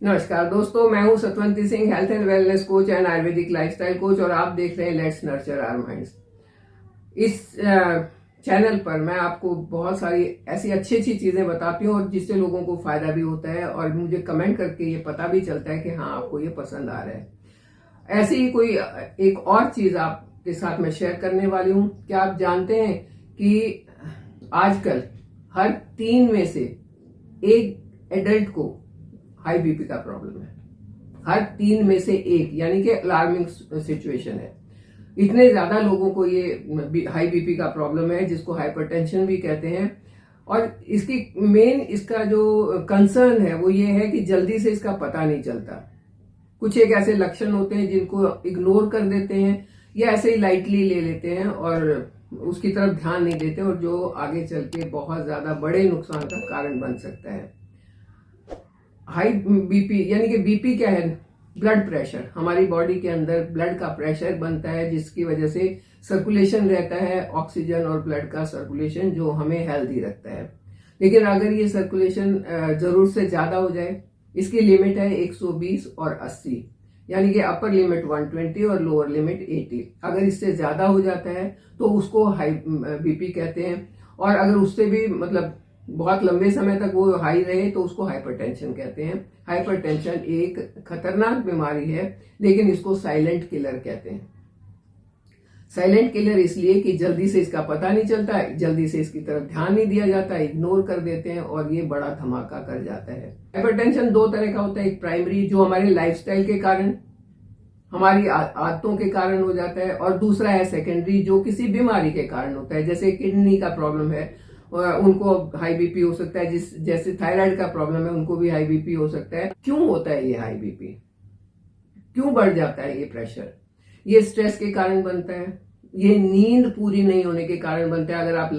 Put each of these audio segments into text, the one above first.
नमस्कार दोस्तों, मैं हूं Satwanti Singh, health and wellness coach and Ayurvedic lifestyle coach, और आप देख रहे हैं लेट्स नर्चर आवर माइंड्स। इस चैनल पर मैं आपको बहुत सारी ऐसी अच्छी अच्छी चीजें बताती हूँ और जिससे लोगों को फायदा भी होता है और मुझे कमेंट करके ये पता भी चलता है कि हाँ, आपको ये पसंद आ रहा है। ऐसी ही कोई एक और चीज आपके साथ मैं शेयर करने वाली हूँ। क्या आप जानते हैं कि आजकल हर 3 में से एक एडल्ट को हाई बीपी का प्रॉब्लम है। हर 3 में से एक, यानी कि अलार्मिंग सिचुएशन है। इतने ज्यादा लोगों को ये हाई बीपी का प्रॉब्लम है, जिसको हाइपरटेंशन भी कहते हैं। और इसकी इसका जो कंसर्न है वो ये है कि जल्दी से इसका पता नहीं चलता। कुछ एक ऐसे लक्षण होते हैं जिनको इग्नोर कर देते हैं या ऐसे ही लाइटली ले लेते हैं और उसकी तरफ ध्यान नहीं देते, और जो आगे चल के बहुत ज्यादा बड़े नुकसान का कारण बन सकता है। हाई बीपी यानी कि बीपी क्या है? Blood pressure. हमारी बॉडी के अंदर ब्लड का प्रेशर बनता है, जिसकी वजह से सर्कुलेशन रहता है, ऑक्सीजन और ब्लड का सर्कुलेशन, जो हमें हेल्दी रखता है। लेकिन अगर ये सर्कुलेशन जरूरत से ज्यादा हो जाए, इसकी लिमिट है 120 और 80, यानी कि अपर लिमिट 120 और लोअर लिमिट 80। अगर इससे ज्यादा हो जाता है तो उसको हाई बीपी कहते हैं, और अगर उससे भी बहुत लंबे समय तक वो हाई रहे तो उसको हाइपरटेंशन कहते हैं। हाइपरटेंशन एक खतरनाक बीमारी है, लेकिन इसको साइलेंट किलर कहते हैं। साइलेंट किलर इसलिए कि जल्दी से इसका पता नहीं चलता, जल्दी से इसकी तरफ ध्यान नहीं दिया जाता, इग्नोर कर देते हैं और ये बड़ा धमाका कर जाता है। हाइपरटेंशन 2 तरह का होता है। एक प्राइमरी, जो हमारे लाइफस्टाइल के कारण, हमारी आदतों के कारण हो जाता है, और दूसरा है सेकेंडरी, जो किसी बीमारी के कारण होता है। जैसे किडनी का प्रॉब्लम है, उनको हाई बीपी हो सकता है। जैसे थायराइड का प्रॉब्लम है, उनको भी हाई बीपी हो सकता है। क्यों होता है ये हाई बीपी? क्यों बढ़ जाता है ये प्रेशर? ये स्ट्रेस के कारण बनता है, ये नींद पूरी नहीं होने के कारण बनता है। अगर आप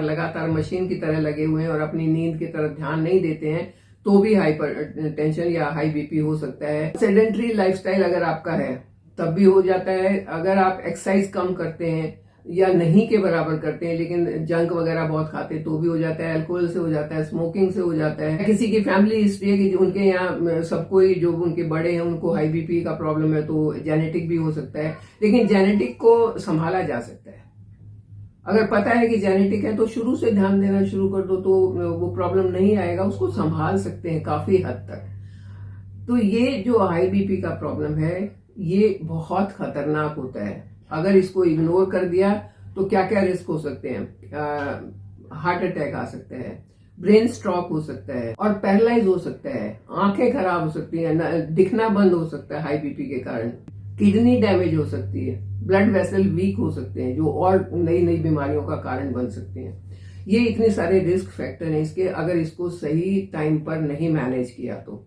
लगातार मशीन की तरह लगे हुए हैं और अपनी नींद की तरफ ध्यान नहीं देते हैं तो भी हाइपर टेंशन या हाई बीपी हो सकता है। सेडेंटरी लाइफस्टाइल अगर आपका है तब भी हो जाता है। अगर आप एक्सरसाइज कम करते हैं या नहीं के बराबर करते हैं, लेकिन जंक वगैरह बहुत खाते हैं, तो भी हो जाता है। अल्कोहल से हो जाता है, स्मोकिंग से हो जाता है। किसी की फैमिली हिस्ट्री है कि उनके यहाँ सबको ही, जो उनके बड़े हैं, उनको हाई बीपी का प्रॉब्लम है, तो जेनेटिक भी हो सकता है। लेकिन जेनेटिक को संभाला जा सकता है। अगर पता है कि जेनेटिक है तो शुरू से ध्यान देना शुरू कर दो, तो वो प्रॉब्लम नहीं आएगा। उसको संभाल सकते हैं काफी हद तक। तो ये जो हाई बीपी का प्रॉब्लम है, ये बहुत खतरनाक होता है। अगर इसको इग्नोर कर दिया तो क्या क्या रिस्क हो सकते हैं? हार्ट अटैक आ सकता है, ब्रेन स्ट्रोक हो सकता है, और पैरालाइज हो सकता है। आंखें खराब हो सकती हैं, दिखना बंद हो सकता है हाई बीपी के कारण। किडनी डैमेज हो सकती है, ब्लड वेसल वीक हो सकते हैं, जो और नई नई बीमारियों का कारण बन सकते हैं। ये इतने सारे रिस्क फैक्टर हैं इसके, अगर इसको सही टाइम पर नहीं मैनेज किया तो।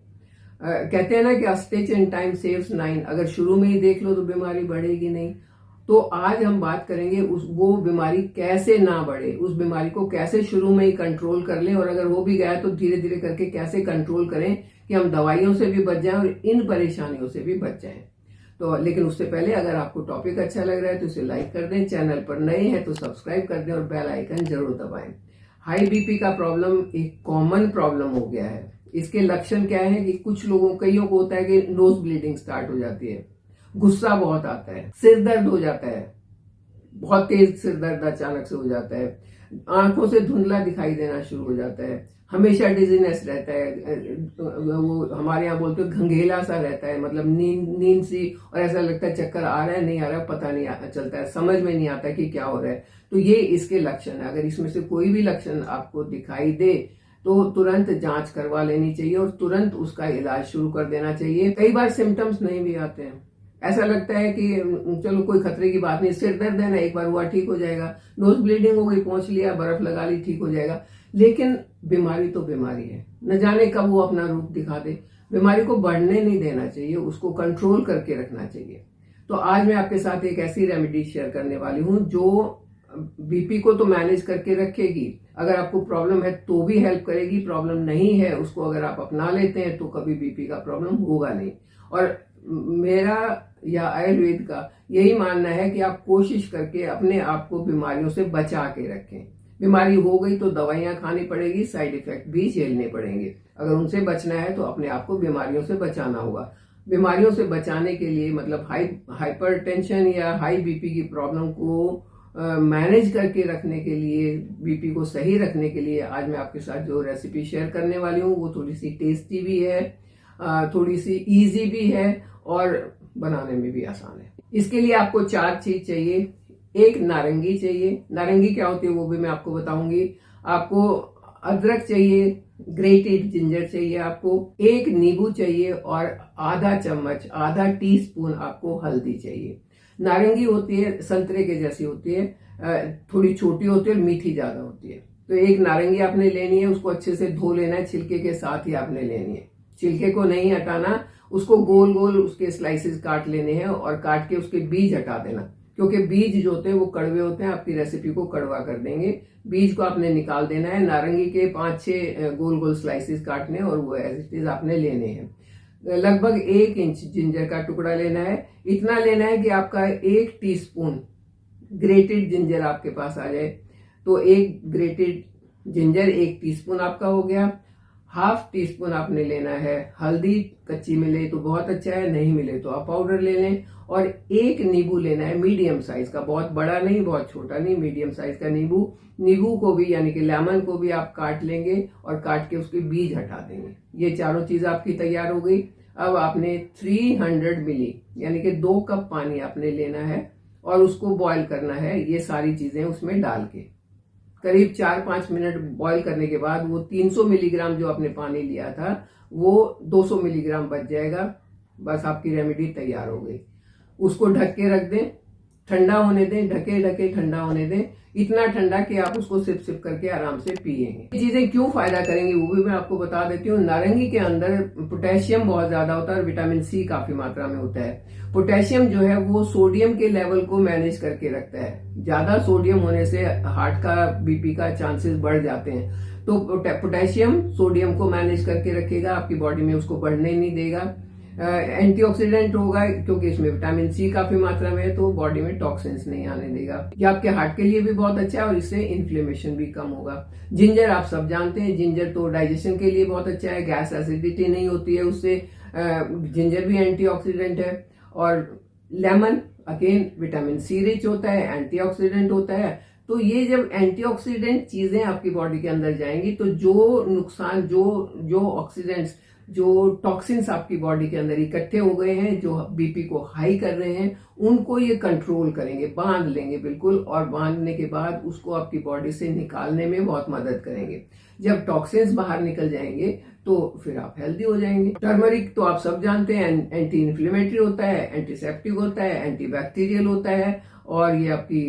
कहते हैं ना कि अ स्टिच इन टाइम सेव्स 9। अगर शुरू में ही देख लो तो बीमारी बढ़ेगी नहीं। तो आज हम बात करेंगे वो बीमारी कैसे ना बढ़े, उस बीमारी को कैसे शुरू में ही कंट्रोल कर लें, और अगर हो भी गया तो धीरे धीरे करके कैसे कंट्रोल करें कि हम दवाइयों से भी बच जाएं और इन परेशानियों से भी बच जाएं। तो लेकिन उससे पहले अगर आपको टॉपिक अच्छा लग रहा है तो इसे लाइक कर दें, चैनल पर नए हैं तो सब्सक्राइब कर दें और बेल आइकन जरूर दबाएं। हाई बीपी का प्रॉब्लम एक कॉमन प्रॉब्लम हो गया है। इसके लक्षण क्या है कि कईयों को होता है कि नोज ब्लीडिंग स्टार्ट हो जाती है, गुस्सा बहुत आता है, सिर दर्द हो जाता है, बहुत तेज सिर दर्द अचानक से हो जाता है, आंखों से धुंधला दिखाई देना शुरू हो जाता है, हमेशा डिजीनेस रहता है, वो हमारे यहाँ बोलते हैं घंघेला सा रहता है, नींद सी, और ऐसा लगता है चक्कर आ रहा है नहीं आ रहा, पता नहीं चलता है, समझ में नहीं आता कि क्या हो रहा है। तो ये इसके लक्षण है। अगर इसमें से कोई भी लक्षण आपको दिखाई दे तो तुरंत जांच करवा लेनी चाहिए और तुरंत उसका इलाज शुरू कर देना चाहिए। कई बार सिम्टम्स नहीं भी आते हैं, ऐसा लगता है कि चलो कोई खतरे की बात नहीं, सिर दर्द है ना, एक बार हुआ ठीक हो जाएगा, नोज ब्लीडिंग हो गई, पोंछ लिया, बर्फ लगा ली, ठीक हो जाएगा। लेकिन बीमारी तो बीमारी है, न जाने कब वो अपना रूप दिखा दे। बीमारी को बढ़ने नहीं देना चाहिए, उसको कंट्रोल करके रखना चाहिए। तो आज मैं आपके साथ एक ऐसी रेमेडी शेयर करने वाली हूँ जो बीपी को तो मैनेज करके रखेगी, अगर आपको प्रॉब्लम है तो भी हेल्प करेगी, प्रॉब्लम नहीं है उसको अगर आप अपना लेते हैं तो कभी बीपी का प्रॉब्लम होगा नहीं। और मेरा या आयुर्वेद का यही मानना है कि आप कोशिश करके अपने आप को बीमारियों से बचा के रखें। बीमारी हो गई तो दवाइयां खानी पड़ेगी, साइड इफेक्ट भी झेलने पड़ेंगे। अगर उनसे बचना है तो अपने आप को बीमारियों से बचाना होगा। बीमारियों से बचाने के लिए मतलब हाइपरटेंशन या हाई बीपी की प्रॉब्लम को मैनेज करके रखने के लिए, बीपी को सही रखने के लिए आज मैं आपके साथ जो रेसिपी शेयर करने वाली हूँ वो थोड़ी सी टेस्टी भी है, थोड़ी सी इजी भी है और बनाने में भी आसान है। इसके लिए आपको 4 चीज चाहिए। एक नारंगी चाहिए, नारंगी क्या होती है वो भी मैं आपको बताऊंगी। आपको अदरक चाहिए, ग्रेटेड जिंजर चाहिए, आपको एक नींबू चाहिए और आधा चम्मच, आधा टीस्पून आपको हल्दी चाहिए। नारंगी होती है संतरे के जैसी होती है, थोड़ी छोटी होती है और मीठी ज्यादा होती है। तो एक नारंगी आपने लेनी है, उसको अच्छे से धो लेना है, छिलके के साथ ही आपने लेनी है। छिलके को नहीं हटाना, उसको गोल गोल उसके स्लाइसेस काट लेने हैं और काट के उसके बीज हटा देना, क्योंकि बीज जो होते हैं वो कड़वे होते हैं, आपकी रेसिपी को कड़वा कर देंगे। बीज को आपने निकाल देना है। नारंगी के 5-6 गोल गोल स्लाइसेस काटने और वो एज इट इज आपने लेने हैं। लगभग 1 इंच जिंजर का टुकड़ा लेना है। इतना लेना है कि आपका 1 टीस्पून ग्रेटेड जिंजर आपके पास आ जाए। तो 1 ग्रेटेड जिंजर 1 टीस्पून आपका हो गया। हाफ टीस्पून आपने लेना है हल्दी, कच्ची मिले तो बहुत अच्छा है, नहीं मिले तो आप पाउडर ले लें। और 1 नींबू लेना है मीडियम साइज का, बहुत बड़ा नहीं बहुत छोटा नहीं, मीडियम साइज का नींबू। नींबू को भी यानी कि लेमन को भी आप काट लेंगे और काट के उसके बीज हटा देंगे। ये चारों चीज आपकी तैयार हो गई। अब आपने 300 मिली यानी कि 2 कप पानी आपने लेना है और उसको बॉईल करना है, ये सारी चीजें उसमें डाल के। करीब 4-5 मिनट बॉईल करने के बाद वो 300 मिलीग्राम जो आपने पानी लिया था वो 200 मिलीग्राम बच जाएगा। बस आपकी रेमेडी तैयार हो गई। उसको ढक के रख दें, ठंडा होने दें, ढके ढके ठंडा होने दें, इतना ठंडा कि आप उसको सिप सिप करके आराम से पिएंगे। ये चीजें क्यों फायदा करेंगी वो भी मैं आपको बता देती हूँ। नारंगी के अंदर पोटेशियम बहुत ज्यादा होता है और विटामिन सी काफी मात्रा में होता है। पोटेशियम जो है वो सोडियम के लेवल को मैनेज करके रखता है। ज्यादा सोडियम होने से हार्ट का, बीपी का चांसेस बढ़ जाते हैं। तो पोटेशियम सोडियम को मैनेज करके रखेगा, आपकी बॉडी में उसको बढ़ने नहीं देगा। एंटीऑक्सीडेंट होगा क्योंकि इसमें विटामिन सी काफी मात्रा में है, तो बॉडी में टॉक्सिन्स नहीं आने देगा। ये आपके हार्ट के लिए भी बहुत अच्छा है और इससे इन्फ्लेमेशन भी कम होगा। जिंजर आप सब जानते हैं, जिंजर तो डाइजेशन के लिए बहुत अच्छा है, गैस एसिडिटी नहीं होती है उससे। जिंजर भी एंटीऑक्सीडेंट है। और lemon again vitamin C rich होता है, एंटीऑक्सीडेंट होता है। तो ये जब एंटीऑक्सीडेंट चीजें आपकी बॉडी के अंदर जाएंगी तो जो नुकसान, जो ऑक्सीडेंट्स, जो टॉक्सिन्स आपकी बॉडी के अंदर इकट्ठे हो गए हैं, जो बीपी को हाई कर रहे हैं, उनको ये कंट्रोल करेंगे, बांध लेंगे बिल्कुल। और बांधने के बाद उसको आपकी बॉडी से निकालने में बहुत मदद करेंगे। जब टॉक्सिन्स बाहर निकल जाएंगे तो फिर आप हेल्दी हो जाएंगे। टर्मरिक तो आप सब जानते हैं, एंटी इन्फ्लेमेटरी होता है, एंटीसेप्टिक होता है, एंटीबैक्टीरियल होता है और ये आपकी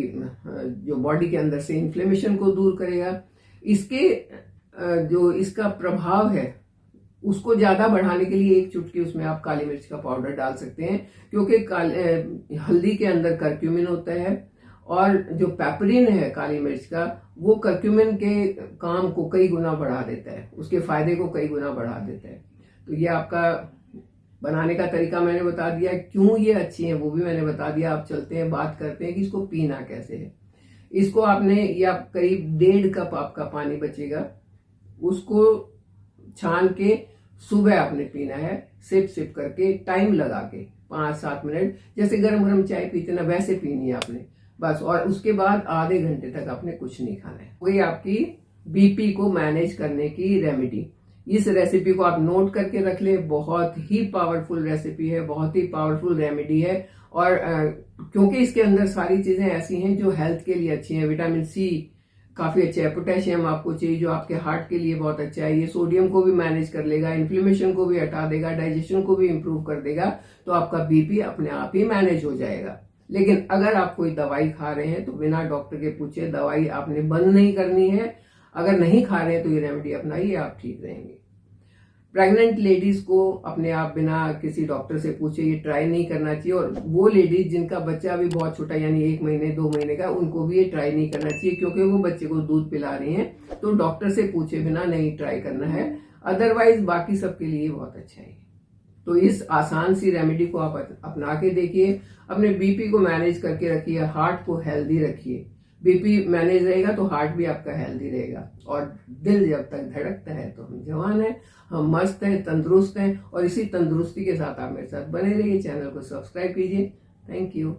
जो बॉडी के अंदर से इन्फ्लेमेशन को दूर करेगा। इसके जो इसका प्रभाव है उसको ज्यादा बढ़ाने के लिए 1 चुटकी उसमें आप काली मिर्च का पाउडर डाल सकते हैं, क्योंकि हल्दी के अंदर करक्यूमिन होता है और जो पेपरिन है काली मिर्च का, वो करक्यूमिन के काम को कई गुना बढ़ा देता है, उसके फायदे को कई गुना बढ़ा देता है। तो ये आपका बनाने का तरीका मैंने बता दिया, क्यों ये अच्छी है वो भी मैंने बता दिया। आप चलते हैं, बात करते हैं कि इसको पीना कैसे है। इसको आपने, या करीब 1.5 कप आपका पानी बचेगा, उसको छान के सुबह आपने पीना है, सिप सिप करके, टाइम लगा के 5-7 मिनट, जैसे गरम गरम चाय पीते ना वैसे पीनी है आपने बस। और उसके बाद आधे घंटे तक आपने कुछ नहीं खाना है। वही आपकी बीपी को मैनेज करने की रेमेडी। इस रेसिपी को आप नोट करके रख ले, बहुत ही पावरफुल रेसिपी है, बहुत ही पावरफुल रेमेडी है। और क्योंकि इसके अंदर सारी चीजें ऐसी हैं जो हेल्थ के लिए अच्छी हैं। विटामिन सी काफी अच्छा है, पोटेशियम आपको चाहिए जो आपके हार्ट के लिए बहुत अच्छा है। ये सोडियम को भी मैनेज कर लेगा, इन्फ्लेमेशन को भी हटा देगा, डाइजेशन को भी इंप्रूव कर देगा। तो आपका बीपी अपने आप ही मैनेज हो जाएगा। लेकिन अगर आप कोई दवाई खा रहे हैं तो बिना डॉक्टर के पूछे दवाई आपने बंद नहीं करनी है। अगर नहीं खा रहे हैं तो ये रेमेडी अपनाइए, आप ठीक रहेंगे। प्रेग्नेंट लेडीज को अपने आप बिना किसी डॉक्टर से पूछे ये ट्राई नहीं करना चाहिए। और वो लेडीज जिनका बच्चा भी बहुत छोटा यानी 1 महीने 2 महीने का, उनको भी ये ट्राई नहीं करना चाहिए, क्योंकि वो बच्चे को दूध पिला रही हैं। तो डॉक्टर से पूछे बिना नहीं ट्राई करना है। अदरवाइज बाकी सबके लिए बहुत अच्छा है। तो इस आसान सी रेमेडी को आप अपना के देखिए, अपने बीपी को मैनेज करके रखिए, हार्ट को हेल्दी रखिए। बीपी मैनेज रहेगा तो हार्ट भी आपका हेल्दी रहेगा, और दिल जब तक धड़कता है तो हम जवान हैं, हम मस्त हैं, तंदुरुस्त हैं। और इसी तंदुरुस्ती के साथ आप मेरे साथ बने रहिए, चैनल को सब्सक्राइब कीजिए। Thank you.